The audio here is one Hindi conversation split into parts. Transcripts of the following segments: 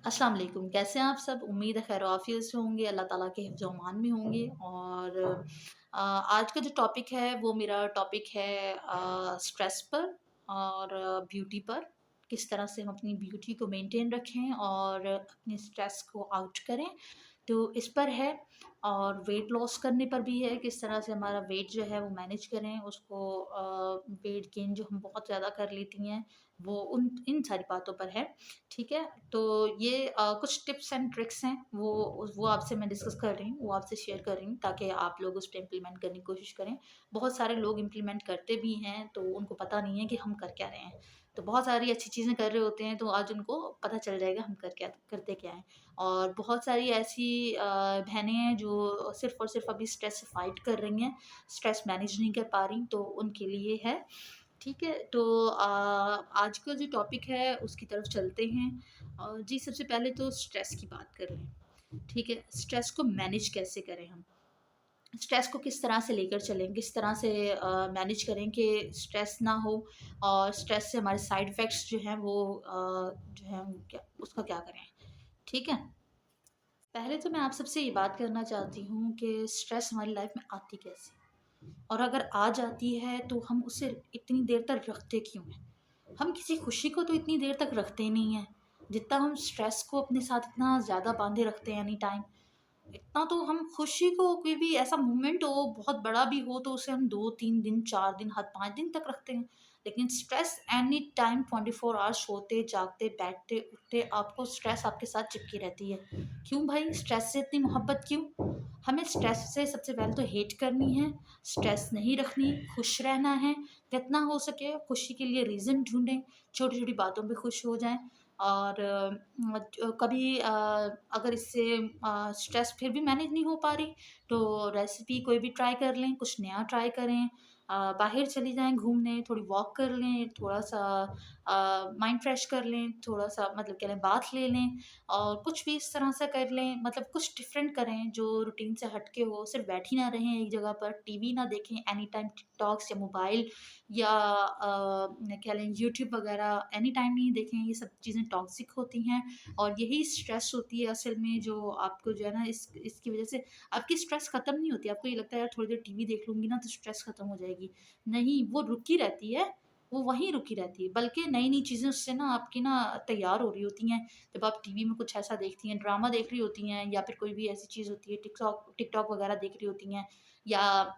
अस्सलाम वालेकुम, कैसे हैं आप सब? उम्मीद है खैर आफ़ियत से होंगे, अल्लाह ताला के हिफ़्ज़-ओ अमान में होंगे। और आज का जो टॉपिक है वो मेरा टॉपिक है स्ट्रेस पर और ब्यूटी पर। किस तरह से हम अपनी ब्यूटी को मेंटेन रखें और अपने स्ट्रेस को आउट करें, तो इस पर है। और वेट लॉस करने पर भी है, किस तरह से हमारा वेट जो है वो मैनेज करें उसको। वेट गेन जो हम बहुत ज़्यादा कर लेती हैं, वो उन इन सारी बातों पर है। ठीक है? तो ये कुछ टिप्स एंड ट्रिक्स हैं, वो आपसे मैं डिस्कस कर रही हूँ, वो आपसे शेयर कर रही हूँ ताकि आप लोग उस पे इम्प्लीमेंट करने की कोशिश करें। बहुत सारे लोग इम्प्लीमेंट करते भी हैं, तो उनको पता नहीं है कि हम कर क्या रहे हैं। तो बहुत सारी अच्छी चीज़ें कर रहे होते हैं, तो आज उनको पता चल जाएगा हम करते क्या हैं। और बहुत सारी ऐसी बहनें हैं जो सिर्फ़ और सिर्फ़ अभी स्ट्रेस से फ़ाइट कर रही हैं, स्ट्रेस मैनेज नहीं कर पा रही, तो उनके लिए है। ठीक है? तो आज का जो टॉपिक है उसकी तरफ चलते हैं। जी, सबसे पहले तो स्ट्रेस की बात कर लें। ठीक है? स्ट्रेस को मैनेज कैसे करें हम? स्ट्रेस को किस तरह से लेकर चलें, किस तरह से मैनेज करें कि स्ट्रेस ना हो और स्ट्रेस से हमारे साइड इफ़ेक्ट्स जो हैं वो जो है वो क्या उसका क्या करें? ठीक है? पहले तो मैं आप सबसे ये बात करना चाहती हूँ कि स्ट्रेस हमारी लाइफ़ में आती कैसे? और अगर आ जाती है तो हम उसे इतनी देर तक रखते क्यों हैं? हम किसी खुशी को तो इतनी देर तक रखते नहीं हैं, जितना हम स्ट्रेस को अपने साथ इतना ज़्यादा बाँधे रखते हैं एनी टाइम। इतना तो हम खुशी को कोई भी ऐसा मोमेंट हो, बहुत बड़ा भी हो तो उसे हम 2-3 दिन, 4 दिन, हद 5 दिन तक रखते हैं। लेकिन स्ट्रेस एनी टाइम 24 आवर्स सोते, जागते, बैठते, उठते आपको स्ट्रेस आपके साथ चिपकी रहती है। क्यों भाई स्ट्रेस से इतनी मोहब्बत क्यों? हमें स्ट्रेस से सबसे पहले तो हेट करनी है, स्ट्रेस नहीं रखनी, खुश रहना है। जितना हो सके खुशी के लिए रीज़न ढूँढें, छोटी-छोटी बातों पे खुश हो जाएँ। और कभी अगर इससे स्ट्रेस फिर भी मैनेज नहीं हो पा रही, तो रेसिपी कोई भी ट्राई कर लें, कुछ नया ट्राई करें। बाहर चली जाएँ घूमने, थोड़ी वॉक कर लें, थोड़ा-सा माइंड फ्रेश कर लें, थोड़ा-सा मतलब कह लें बाथ ले लें और कुछ भी इस तरह से कर लें। मतलब कुछ डिफरेंट करें जो रूटीन से हट के हो, सिर्फ बैठी ना रहें एक जगह पर, टीवी ना देखें एनी टाइम, टिकटॉक्स या मोबाइल या कह लें यूट्यूब वगैरह एनी टाइम नहीं देखें। ये सब चीज़ें टॉक्सिक होती हैं और यही स्ट्रेस होती है असल में, जो आपको जो है ना इसकी वज़ह से आपकी स्ट्रेस ख़त्म नहीं होती। आपको ये लगता है यार थोड़ी देर टीवी देख लूँगी ना तो स्ट्रेस ख़त्म हो जाएगी। नहीं, वो रुकी रहती है, वो वहीं रुकी रहती है। बल्कि नई-नई चीज़ें उससे ना आपकी ना तैयार हो रही होती हैं। जब आप टीवी में कुछ ऐसा देखती हैं, ड्रामा देख रही होती हैं या फिर कोई भी ऐसी चीज़ होती है, टिकटॉक टिकटॉक वगैरह देख रही होती हैं या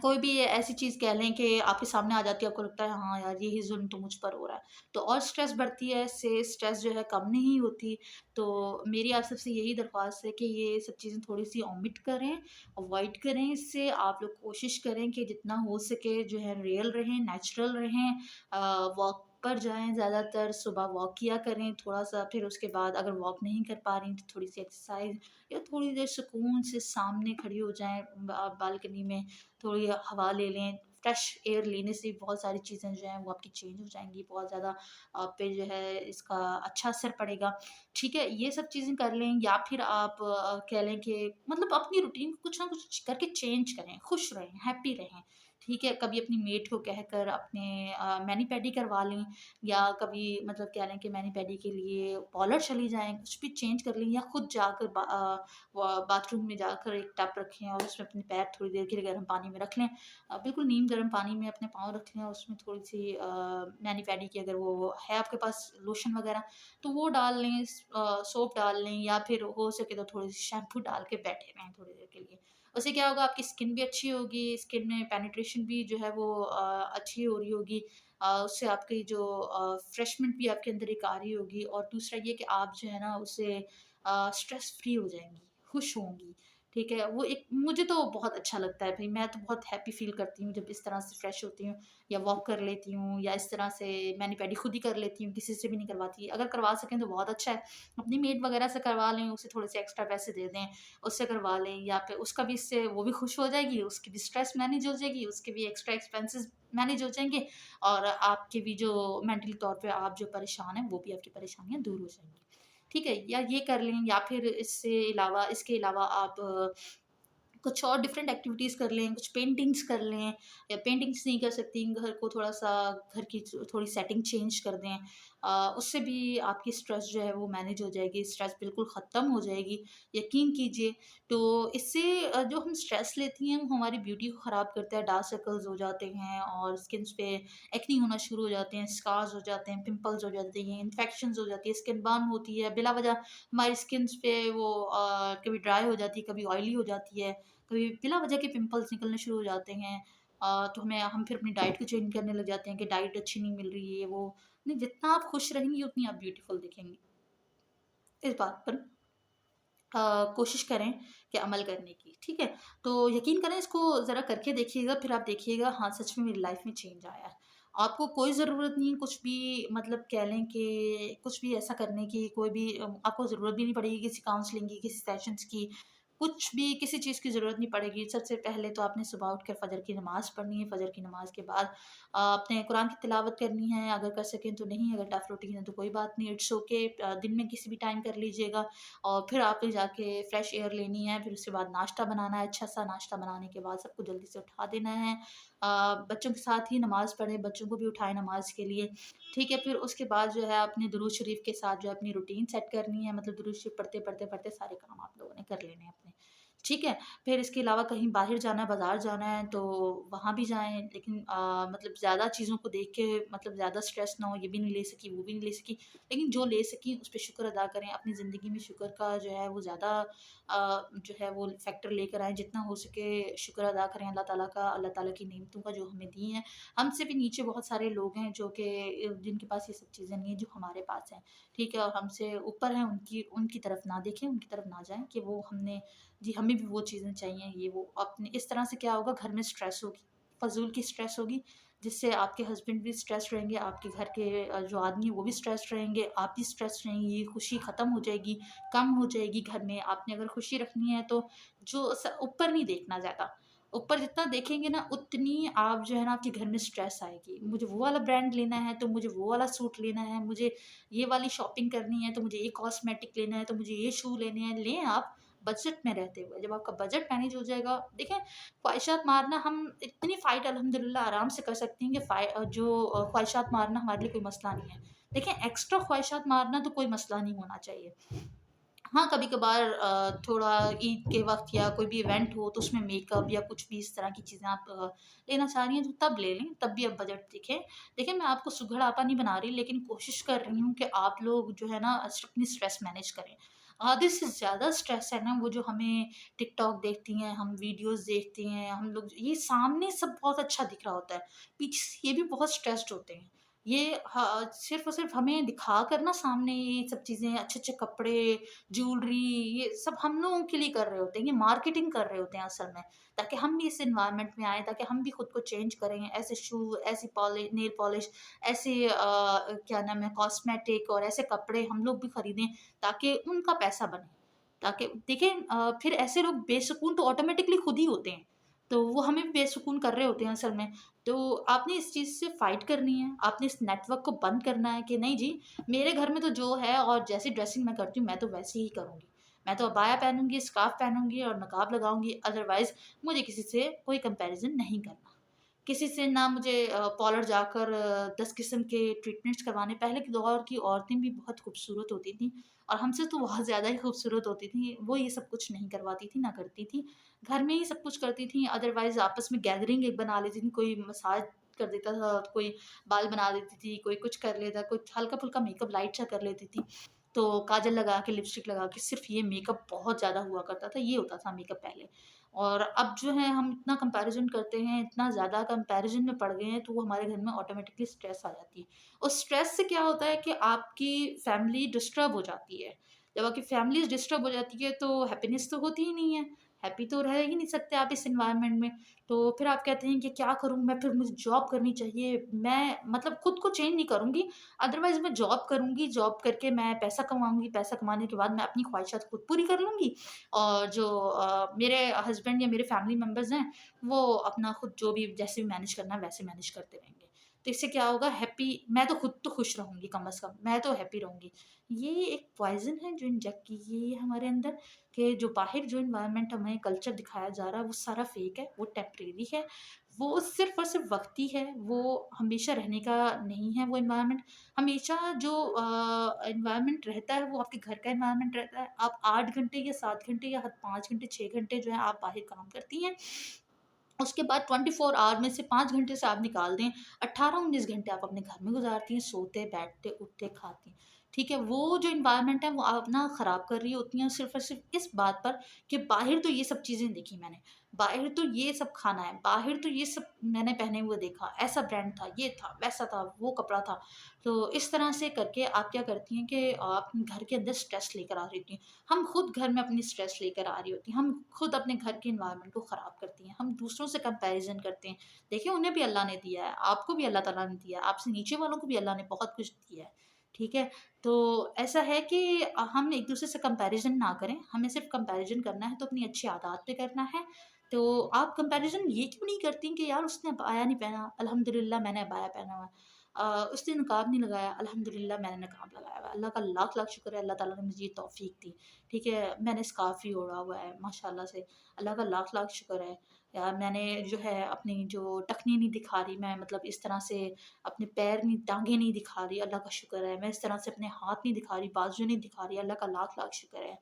कोई भी ऐसी चीज़ कह लें कि आपके सामने आ जाती है, आपको लगता है हाँ यार यही ज़ुल्म तो मुझ पर हो रहा है। तो और स्ट्रेस बढ़ती है, इससे स्ट्रेस जो है कम नहीं होती। तो मेरी आप सबसे यही दरख्वास्त है कि ये सब चीज़ें थोड़ी-सी ओमिट करें, अवॉइड करें इससे। आप लोग कोशिश करें कि जितना हो सके जो है रियल रहें, नेचुरल रहें। वॉक पर जाएँ ज़्यादातर, सुबह वॉक किया करें थोड़ा-सा, फिर उसके बाद अगर वॉक नहीं कर पा रही तो थोड़ी-सी एक्सरसाइज़ या थोड़ी देर सुकून से सामने खड़ी हो जाएँ बालकनी में, थोड़ी हवा ले लें। फ्रेश एयर लेने से बहुत सारी चीज़ें जो हैं वो आपकी चेंज हो जाएँगी, बहुत ज़्यादा आप पे जो है इसका अच्छा असर पड़ेगा। ठीक है? ये सब चीज़ें कर लें या फिर आप कह लें कि मतलब अपनी रूटीन को कुछ ना कुछ करके चेंज करें, खुश रहें, हैप्पी रहें। ठीक है? कभी अपनी मेड को कहकर अपने मैनी-पेडी करवा लें या कभी मतलब कह लें कि मैनी-पेडी के लिए पार्लर चली जाएँ, कुछ भी चेंज कर लें या खुद जाकर बाथरूम में जाकर एक टब रखें और उसमें अपने पैर थोड़ी देर के लिए गर्म पानी में रख लें। बिल्कुल नीम गर्म पानी में अपने पाँव रख लें और उसमें थोड़ी-सी मैनी-पेडी की अगर वो है आपके पास लोशन वगैरह, तो वो डाल लें, सोप डाल लें या फिर हो सके तो थोड़ी-सी शैम्पू डाल के बैठे रहें थोड़ी देर के लिए। उससे क्या होगा, आपकी स्किन भी अच्छी होगी, स्किन में पेनिट्रेशन भी जो है वो अच्छी हो रही होगी। उससे आपकी जो फ्रेशमेंट भी आपके अंदर एक आ रही होगी और दूसरा ये कि आप जो है ना उससे स्ट्रेस फ्री हो जाएँगी, खुश होंगी, ठीक है? वो एक मुझे तो बहुत अच्छा लगता है भई, मैं तो बहुत हैप्पी फ़ील करती हूँ जब इस तरह से फ्रेश होती हूँ या वॉक कर लेती हूँ या इस तरह से मैनी-पेडी खुद ही कर लेती हूँ, किसी से भी नहीं करवाती। अगर करवा सकें तो बहुत अच्छा है, अपनी मेड वगैरह से करवा लें, उसे थोड़े से एक्स्ट्रा पैसे दे दें, उससे करवा लें या फिर उसका भी इससे वो भी खुश हो जाएगी, उसकी भी स्ट्रेस मैनेज हो जाएगी, उसके भी एक्स्ट्रा एक्सपेंसेस मैनेज हो जाएँगे और आपके भी जो मेंटली तौर पे आप जो परेशान हैं, वो भी आपकी परेशानियाँ दूर हो जाएँगी। ठीक है? या ये कर लें या फिर इसके अलावा आप कुछ और डिफरेंट एक्टिविटीज़ कर लें, कुछ पेंटिंग्स कर लें या पेंटिंग्स नहीं कर सकती, घर को थोड़ा-सा घर की थोड़ी सेटिंग चेंज कर दें। उससे भी आपकी स्ट्रेस जो है वो मैनेज हो जाएगी, स्ट्रेस बिल्कुल ख़त्म हो जाएगी, यकीन कीजिए। तो इससे जो हम स्ट्रेस लेती हैं वो हमारी ब्यूटी को ख़राब करता है, डार्क सर्कल्स हो जाते हैं और स्किन्स पे एक्ने होना शुरू हो जाते हैं, स्कार्स हो जाते हैं, पिंपल्स हो जाते हैं, इन्फेक्शंस हो जाती है, स्किन बर्न होती है, बिला वजह हमारी स्किन्स पे वो कभी ड्राई हो जाती है, कभी ऑयली हो जाती है, कभी बिला वजह के पिंपल्स निकलने शुरू हो जाते हैं। तो हम फिर अपनी डाइट को चेंज करने लग जाते हैं कि डाइट अच्छी नहीं मिल रही है, ये वो। नहीं, जितना आप खुश रहेंगी उतनी आप ब्यूटीफुल दिखेंगी। इस बात पर कोशिश करें कि अमल करने की, ठीक है? तो यकीन करें, इसको ज़रा करके देखिएगा, फिर आप देखिएगा हाँ, सच में मेरी लाइफ़ में चेंज आया है। आपको कोई ज़रूरत नहीं है कुछ भी, मतलब कह लें कि कुछ भी ऐसा करने की, कोई भी आपको ज़रूरत भी नहीं पड़ेगी किसी काउंसलिंग की, किसी सेशंस की, कुछ भी किसी चीज़ की ज़रूरत नहीं पड़ेगी। सबसे पहले तो आपने सुबह उठ कर फ़जर की नमाज़ पढ़नी है, फ़जर की नमाज़ के बाद आपने कुरान की तिलावत करनी है, अगर कर सकें तो नहीं, अगर टफ़ रूटीन है तो कोई बात नहीं, इट्स ओके। दिन में किसी भी टाइम कर लीजिएगा। और फिर आपने जाके फ्रेश एयर लेनी है, फिर उसके बाद नाश्ता बनाना है, अच्छा-सा नाश्ता बनाने के बाद सबको जल्दी से उठा देना है। बच्चों के साथ ही नमाज़ पढ़ें, बच्चों को भी उठाएँ नमाज़ के लिए, ठीक है? फिर उसके बाद जो है आपने दुरूद शरीफ के साथ जो है अपनी रूटीन सेट करनी है, मतलब दुरूद शरीफ पढ़ते, पढ़ते, पढ़ते सारे काम आप लोगों ने कर लेने हैं अपने, ठीक है? फिर इसके अलावा कहीं बाहर जाना है, बाज़ार जाना है तो वहाँ भी जाएँ, लेकिन मतलब ज़्यादा चीज़ों को देख के मतलब ज़्यादा स्ट्रेस ना हो, ये भी नहीं ले सकी, वो भी नहीं ले सकी, लेकिन जो ले सकी उस पे शुक्र अदा करें। अपनी ज़िंदगी में शुक्र का जो है वो ज़्यादा जो है वो फैक्टर लेकर आएँ, जितना हो सके शुक्र अदा करें अल्लाह ताला का, अल्लाह ताला की नेमतों का जो हमें दी हैं। हमसे भी नीचे बहुत सारे लोग हैं जो कि जिनके पास ये सब चीज़ें नहीं हैं जो हमारे पास हैं, ठीक है? और हमसे ऊपर हैं, उनकी उनकी तरफ ना देखें, उनकी तरफ ना जाएँ कि वो हमने जी, हमें भी वो चीज़ें चाहिए, ये वो। अपने इस तरह से क्या होगा, घर में स्ट्रेस होगी, फ़ज़ूल की स्ट्रेस होगी, जिससे आपके हस्बैंड भी स्ट्रेस रहेंगे, आपके घर के जो आदमी हैं वो भी स्ट्रेस रहेंगे, आप भी स्ट्रेस रहेंगी, खुशी ख़त्म हो जाएगी, कम हो जाएगी घर में। आपने अगर खुशी रखनी है तो जो ऊपर नहीं देखना ज़्यादा, ऊपर जितना देखेंगे ना उतनी आप जो है ना आपके घर में स्ट्रेस आएगी। मुझे वो वाला ब्रांड लेना है तो मुझे वो वाला सूट लेना है, मुझे ये वाली शॉपिंग करनी है तो मुझे ये कॉस्मेटिक लेना है, तो मुझे ये शू लेने हैं, लें आप बजट में रहते हुए। जब आपका बजट मैनेज हो जाएगा, देखें ख्वाहिशात मारना हम इतनी फ़ाइट अल्हम्दुलिल्लाह आराम से कर सकती हैं कि ख्वाहिशात मारना हमारे लिए कोई मसला नहीं है। देखें एक्स्ट्रा ख्वाहिशात मारना तो कोई मसला नहीं होना चाहिए। हाँ, कभी-कभार थोड़ा ईद के वक़्त या कोई भी इवेंट हो तो उसमें मेकअप या कुछ भी इस तरह की चीज़ें आप लेना चाह रही हैं तो तब ले लें, तब भी आप बजट देखें। देखिए, मैं आपको सुघड़-आपा नहीं बना रही, लेकिन कोशिश कर रही हूँ कि आप लोग जो है ना अपनी स्ट्रेस मैनेज करें। आधे से ज़्यादा स्ट्रेस है ना वो जो हमें टिकटॉक देखती हैं, हम वीडियोज़ देखते हैं, हम लोग ये सामने सब बहुत अच्छा दिख रहा होता है, पीछे से ये भी बहुत स्ट्रेस्ड होते हैं। ये सिर्फ़ और सिर्फ़ हमें दिखाकर ना सामने ये सब चीज़ें, अच्छे-अच्छे कपड़े, ज्वेलरी, ये सब हम लोगों के लिए कर रहे होते हैं, ये मार्केटिंग कर रहे होते हैं असल में, ताकि हम भी इस एनवायरनमेंट में आएँ, ताकि हम भी खुद को चेंज करें, ऐसे शू, ऐसी नेल पॉलिश, ऐसे क्या नाम है कॉस्मेटिक और ऐसे कपड़े हम लोग भी खरीदें ताकि उनका पैसा बने। ताकि देखिए फिर ऐसे लोग बेसुकून तो ऑटोमेटिकली खुद ही होते हैं, तो वो हमें भी बेसुकून कर रहे होते हैं असल में। तो आपने इस चीज़ से फाइट करनी है, आपने इस नेटवर्क को बंद करना है कि नहीं जी, मेरे घर में तो जो है और जैसी ड्रेसिंग मैं करती हूँ, मैं तो वैसे ही करूँगी। मैं तो अबाया पहनूँगी, स्कार्फ पहनूँगी और नकाब लगाऊँगी, अदरवाइज़ मुझे किसी से कोई कंपैरिज़न नहीं करना। किसी से ना मुझे पार्लर जाकर 10 किस्म के ट्रीटमेंट्स करवाने। पहले के दौर की औरतें भी बहुत खूबसूरत होती थीं और हमसे तो बहुत ज़्यादा ही खूबसूरत होती थीं। वो ये सब कुछ नहीं करवाती थीं, ना करती थीं। घर में ही सब कुछ करती थीं, अदरवाइज़ आपस में गैदरिंग एक बना लेती थीं, कोई मसाज कर देता था, कोई बाल बना देती थी, कोई कुछ कर लेता, कुछ हल्का-फुल्का मेकअप लाइट सा कर लेती थी। तो काजल लगा के, लिपस्टिक लगा के, सिर्फ़ ये मेकअप बहुत ज़्यादा हुआ करता था, ये होता था मेकअप पहले। और अब जो है हम इतना कंपैरिज़न करते हैं, इतना ज़्यादा कंपैरिज़न में पड़ गए हैं, तो वो हमारे घर में ऑटोमैटिकली स्ट्रेस आ जाती है। उस स्ट्रेस से क्या होता है कि आपकी फैमिली डिस्टर्ब हो जाती है। जब आपकी फैमिली डिस्टर्ब हो जाती है, तो हैप्पीनेस तो होती ही नहीं है। हैप्पी तो रह ही नहीं सकते आप इस एनवायरनमेंट में। तो फिर आप कहते हैं कि क्या करूँ मैं, फिर मुझे जॉब करनी चाहिए। मैं मतलब खुद को चेंज नहीं करूँगी, अदरवाइज़ मैं जॉब करूँगी, जॉब करके मैं पैसा कमाऊँगी, पैसा कमाने के बाद मैं अपनी ख्वाहिशात खुद पूरी कर लूँगी और जो मेरे हस्बैंड या मेरे फैमिली मेंबर्स हैं, वो अपना खुद जो भी जैसे भी मैनेज करना है वैसे मैनेज करते रहेंगे। तो इससे क्या होगा, हैप्पी मैं तो खुद तो खुश रहूँगी कम से कम, मैं तो हैप्पी रहूँगी। ये एक पॉइज़न है जो इंजेक्ट की गई है हमारे अंदर कि जो बाहर जो एनवायरनमेंट हमें कल्चर दिखाया जा रहा है वो सारा फ़ेक है, वो टेम्परेरी है। वो सिर्फ़ और सिर्फ़ वक़्ती है, वो हमेशा रहने का नहीं है वो एनवायरनमेंट। हमेशा जो एनवायरनमेंट रहता है वो आपके घर का एनवायरनमेंट रहता है। आप 8 घंटे या 7 घंटे या हद 5 घंटे, 6 घंटे जो है आप बाहर काम करती हैं। उसके बाद 24 आवर में से 5 घंटे से आप निकाल दें, 18-19 घंटे आप अपने घर में गुज़ारती हैं, सोते, बैठते, उठते, खाती हैं। ठीक है? वो जो एनवायरनमेंट है वो आप ना ख़राब कर रही होती हैं सिर्फ़ और सिर्फ़ इस बात पर कि बाहर तो ये सब चीज़ें देखी मैंने, बाहर तो ये सब खाना है, बाहर तो ये सब मैंने पहने हुए देखा, ऐसा ब्रांड था, ये था, वैसा था, वो कपड़ा था। तो इस तरह से करके आप क्या करती हैं कि आप घर के अंदर स्ट्रेस लेकर आ रही होती हैं। हम खुद घर में अपनी स्ट्रेस लेकर आ रही होती हैं, हम खुद अपने घर के एनवायरनमेंट को ख़राब करती हैं, हम दूसरों से कंपैरिज़न करते हैं। देखिए उन्हें भी अल्लाह ने दिया है, आपको भी अल्लाह ताला ने दिया है, आपसे नीचे वालों को भी अल्लाह ने बहुत कुछ दिया है, ठीक है? तो ऐसा है कि हम एक-दूसरे से कंपैरिज़न ना करें, हमें सिर्फ़ कंपैरिज़न करना है तो अपनी अच्छी आदत पे करना है। तो आप कंपैरिज़न ये क्यों नहीं करती कि यार उसने अबाया नहीं पहना, अल्हम्दुलिल्लाह मैंने अबाया पहना हुआ है। उसने नकाब नहीं लगाया, अल्हम्दुलिल्लाह मैंने नकाब लगाया हुआ है। अल्लाह का लाख-लाख शुक्र है, अल्लाह ताला ने मुझे ये तौफ़ीक दी, ठीक है? मैंने स्कार्फ़ भी ओढ़ा हुआ है माशाअल्लाह से, अल्लाह का लाख-लाख शुक्र है। यार मैंने जो है अपनी जो टखनी नहीं दिखा रही, मैं मतलब इस तरह से अपने पैर नहीं, टाँगें नहीं दिखा रही, अल्लाह का शुक्र है। मैं इस तरह से अपने हाथ नहीं दिखा रही, बाजू नहीं दिखा रही, अल्लाह का लाख-लाख शुक्र है।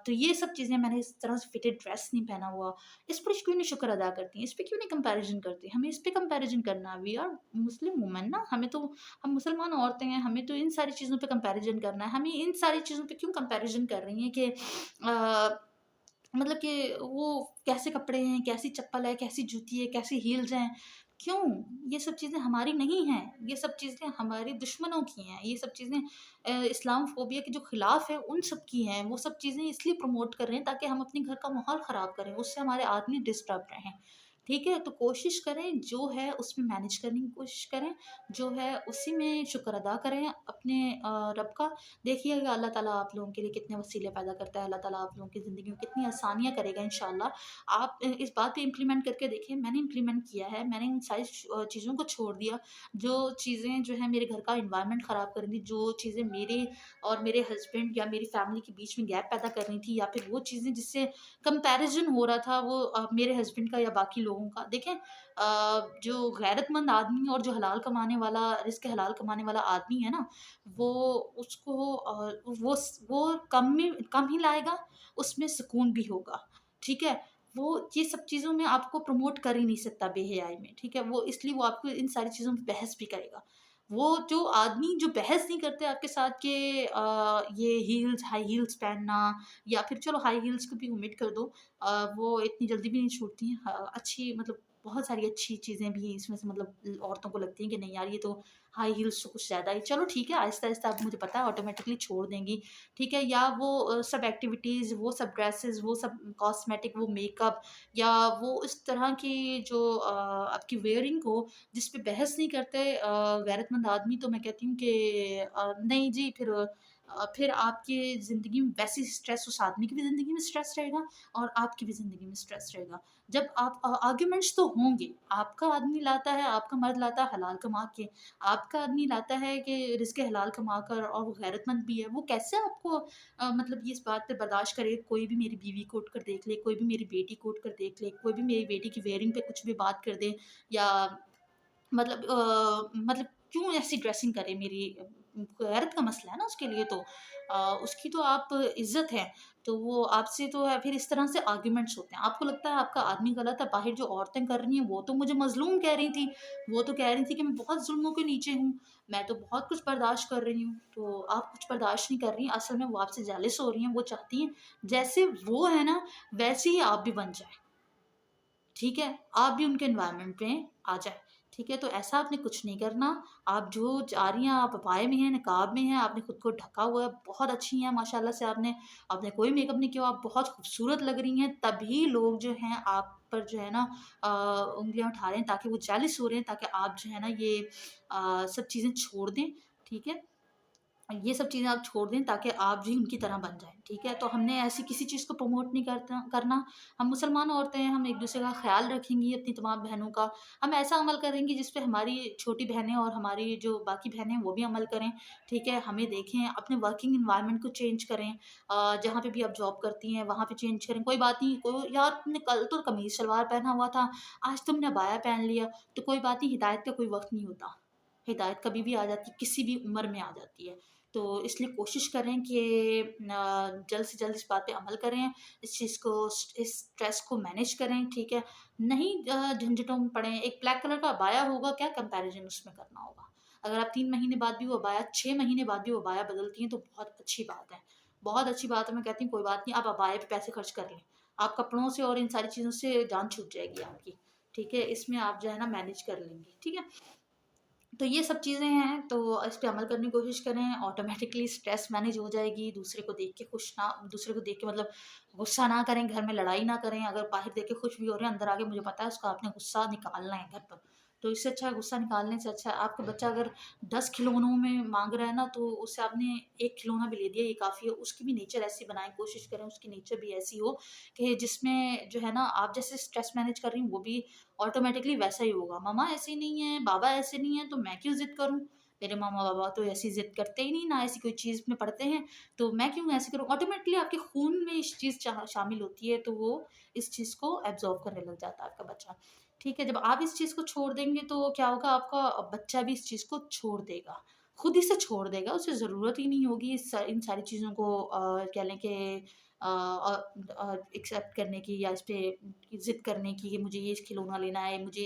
तो ये सब चीज़ें मैंने इस तरह से फिटेड ड्रेस नहीं पहना हुआ, इस पर क्यों नहीं शुक्र अदा करती हैं? इस पे क्यों नहीं कंपैरिज़न करती? हमें इस पे कंपैरिज़न करना है, वी आर मुस्लिम वुमेन ना, हमें तो हम मुसलमान औरतें हैं, हमें तो इन सारी चीज़ों पे कंपैरिज़न करना है। हमें इन सारी चीज़ों पे क्यों कंपैरिज़न कर रही हैं कि मतलब कि वो कैसे कपड़े हैं, कैसी चप्पल है, कैसी जूती है, कैसी हील्स हैं, क्यों? ये सब चीज़ें हमारी नहीं हैं, ये सब चीज़ें हमारे दुश्मनों की हैं, ये सब चीज़ें इस्लामोफ़ोबिया के जो खिलाफ़ हैं, उन सब की हैं। वो सब चीज़ें इसलिए प्रमोट कर रहे हैं ताकि हम अपने घर का माहौल ख़राब करें, उससे हमारे आदमी डिस्टर्ब रहें। ठीक है? तो कोशिश करें जो है उसमें मैनेज करने की कोशिश करें, जो है उसी में शुक्र अदा करें अपने रब का। देखिएगा अल्लाह ताला आप लोगों के लिए कितने वसीले पैदा करता है, अल्लाह ताला आप लोगों की ज़िंदगी में कितनी आसानियाँ करेगा इंशाअल्लाह। आप इस बात पे इम्प्लीमेंट करके देखिए, मैंने इम्प्लीमेंट किया है, मैंने इन सारी चीज़ों को छोड़ दिया, जो चीज़ें जो है मेरे घर का एनवायरनमेंट ख़राब कर रही थी, जो चीज़ें मेरे और मेरे हस्बैंड या मेरी फैमिली के बीच में गैप पैदा कर रही थी, या फिर वो चीज़ें जिससे कंपैरिज़न हो रहा था वो मेरे हस्बैंड का या बाकी लोगों का। देखें जो गैरतमंद आदमी और जो हलाल कमाने वाला, रिज़्क़ हलाल कमाने वाला आदमी है ना, वो उसको वो कम ही लाएगा, उसमें सुकून भी होगा, ठीक है? वो ये सब चीज़ों में आपको प्रमोट कर ही नहीं सकता बेहयाई में, ठीक है? वो इसलिए वो आपको इन सारी चीज़ों में बहस भी करेगा। वो जो आदमी जो बहस नहीं करते आपके साथ कि ये हील्स, हाई हील्स पहनना, या फिर चलो हाई हील्स को भी ओमिट कर दो, वो इतनी जल्दी भी नहीं छूटती हैं। अच्छी मतलब बहुत सारी अच्छी चीज़ें भी इसमें से मतलब औरतों को लगती हैं कि नहीं यार ये तो हाई हील्स तो कुछ ज़्यादा ही, चलो ठीक है आहिस्ता-आहिस्ता अब मुझे पता है ऑटोमैटिकली छोड़ देंगी, ठीक है? या वो सब एक्टिविटीज़, वो सब ड्रेसेज़, वो सब कॉस्मेटिक, वो मेकअप, या वो इस तरह की जो आपकी वियरिंग हो जिस पे बहस नहीं करते गैरतमंद आदमी, तो मैं कहती हूँ कि नहीं जी, फिर आपकी ज़िंदगी में वैसी स्ट्रेस, उस आदमी की भी ज़िंदगी में स्ट्रेस रहेगा और आपकी भी ज़िंदगी में स्ट्रेस रहेगा। जब आप आर्ग्यूमेंट्स तो होंगे, आपका आदमी लाता है, आपका मर्द लाता है हलाल कमा के, आपका आदमी लाता है कि रिज़्क़ हलाल कमा कर, और वो गैरतमंद भी है, वो कैसे आपको मतलब ये इस बात पे बर्दाश्त करे कोई भी मेरी बीवी को उठकर देख ले, कोई भी मेरी बेटी को उठकर देख ले, कोई भी मेरी बेटी की वियरिंग पे कुछ भी बात कर दे, या मतलब क्यों ऐसी ड्रेसिंग करे मेरी गैरत का मसला है ना उसके लिए तो। उसकी तो आप इज़्ज़त है, तो वो आपसे तो है, फिर इस तरह से आर्ग्यूमेंट्स होते हैं। आपको लगता है आपका आदमी गलत है, बाहर जो औरतें कर रही हैं वो तो मुझे मज़लूम कह रही थी, वो तो कह रही थी कि मैं बहुत ज़ुल्मों के नीचे हूँ, मैं तो बहुत कुछ बर्दाश्त कर रही हूँ, तो आप कुछ बर्दाश्त नहीं कर रही हैं, असल में वो आपसे जेलस हो रही हैं, वो चाहती हैं जैसे वो है ना, वैसे ही आप भी बन जाएँ। ठीक है? आप भी उनके एनवायरनमेंट में आ जाएँ, ठीक है? तो ऐसा आपने कुछ नहीं करना, आप जो जा रही हैं, आप अबाए में हैं, निकाब में हैं, आपने खुद को ढका हुआ है, बहुत अच्छी हैं माशाअल्लाह से, आपने कोई मेकअप नहीं किया, आप बहुत खूबसूरत लग रही हैं, तभी लोग जो हैं आप पर जो है ना अ, उँगलियाँ उठा रहे हैं, ताकि वो जेलस हो रहे हैं, ताकि आप जो है ना ये सब चीज़ें छोड़ दें, ठीक है? ये सब चीज़ें आप छोड़ दें ताकि आप भी उनकी तरह बन जाएँ, ठीक है? तो हमने ऐसी किसी चीज़ को प्रमोट नहीं करना। हम मुसलमान औरतें हैं, हम एक-दूसरे का ख़्याल रखेंगी अपनी तमाम बहनों का। हम ऐसा अमल करेंगे जिस पे हमारी छोटी बहनें और हमारी जो बाकी बहनें हैं वो भी अमल करें, ठीक है? हमें देखें, अपने वर्किंग एनवायरनमेंट को चेंज करें। जहाँ पे भी आप जॉब करती हैं वहाँ पे चेंज करें। कोई बात नहीं, को यार तुमने कल तो कमीज़ सलवार पहना हुआ था, आज तुमने अबाया पहन लिया, तो कोई बात नहीं, हिदायत का कोई वक़्त नहीं होता। हिदायत कभी भी आ जाती है, किसी भी उम्र में आ जाती है। तो इसलिए कोशिश करें कि जल्द से जल्द इस बात पे अमल करें, इस चीज़ को इस स्ट्रेस को मैनेज करें, ठीक है? नहीं झंझटों में पड़ें, एक ब्लैक कलर का अबाया होगा, क्या कंपैरिज़न उसमें करना होगा? अगर आप 3 महीने बाद भी वो अबाया 6 महीने बाद भी वो अबाया बदलती हैं, तो बहुत अच्छी बात है। बहुत अच्छी बात है, मैं कहती हूँ कोई बात नहीं, आप अबाये पे पैसे खर्च कर लें। आप कपड़ों से और इन सारी चीज़ों से जान छूट जाएगी आपकी, ठीक है? इसमें आप जो है ना मैनेज कर लेंगे, ठीक है? तो ये सब चीज़ें हैं, तो इस पे अमल करने की कोशिश करें, ऑटोमैटिकली स्ट्रेस मैनेज हो जाएगी, दूसरे को देख के मतलब गुस्सा ना करें, घर में लड़ाई ना करें, अगर बाहर देख के खुश भी हो रहे हैं, अंदर आके मुझे पता है उसका आपने गुस्सा निकालना है घर पर। तो इससे अच्छा है गुस्सा निकालने से अच्छा है आपका बच्चा अगर 10 खिलौनों में माँग रहा है ना, तो उससे आपने 1 खिलौना भी ले दिया, ये काफ़ी है। उसकी भी नेचर ऐसी बनाएँ, कोशिश करें उसकी नेचर भी ऐसी हो कि जिसमें जो है ना, आप जैसे स्ट्रेस मैनेज कर रही हैं, वो भी ऑटोमेटिकली वैसा ही होगा। मम्मा ऐसी नहीं है, बाबा ऐसे नहीं है, तो मैं क्यों ज़िद करूँ? मेरे मम्मा-पापा तो ऐसी ज़िद करते ही नहीं, ना ऐसी कोई चीज़ में पड़ते हैं, तो मैं क्यों ऐसे करूँ? ऑटोमेटिकली आपके खून में इस चीज़ शामिल होती है, तो वो इस चीज़ को एब्ज़ॉर्ब करने लग जाता है आपका बच्चा। ठीक है? जब आप इस चीज़ को छोड़ देंगे, तो क्या होगा, आपका बच्चा भी इस चीज़ को छोड़ देगा। खुद ही से छोड़ देगा, उसे ज़रूरत ही नहीं होगी इन सारी चीज़ों को कह लें कि एक्सेप्ट करने की या इस पे ज़िद करने की कि मुझे ये खिलौना लेना है, मुझे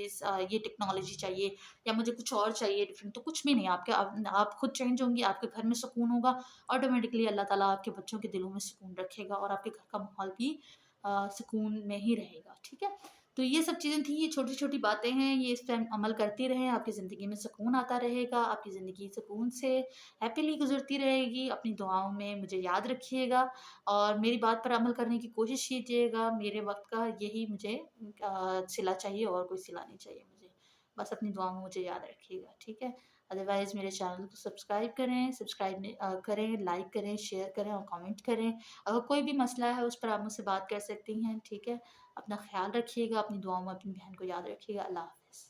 ये टेक्नोलॉजी चाहिए या मुझे कुछ और चाहिए डिफरेंट, तो कुछ भी नहीं, आपके आप खुद चेंज होंगी, आपके घर में सुकून होगा, ऑटोमेटिकली अल्लाह ताला आपके बच्चों के दिलों में सुकून रखेगा और आपके घर का माहौल भी सुकून में ही रहेगा, ठीक है? तो ये सब चीज़ें थी, ये छोटी-छोटी बातें हैं, ये इस पे अमल करती रहें, आपकी ज़िंदगी में सुकून आता रहेगा, आपकी ज़िंदगी सुकून से हैप्पीली गुज़रती रहेगी। अपनी दुआओं में मुझे याद रखिएगा और मेरी बात पर अमल करने की कोशिश कीजिएगा। मेरे वक़्त का यही मुझे सिला चाहिए और कोई सिला नहीं चाहिए मुझे। बस अपनी दुआ में मुझे याद रखिएगा, ठीक है? अदरवाइज़ मेरे चैनल को सब्सक्राइब करें, करें, लाइक करें, शेयर करें और कमेंट करें। अगर कोई भी मसला है उस पर आप मुझसे बात कर सकती हैं, ठीक है? अपना ख़्याल रखिएगा, अपनी दुआओं में अपनी बहन को याद रखिएगा। अल्लाह हाफ़िज़।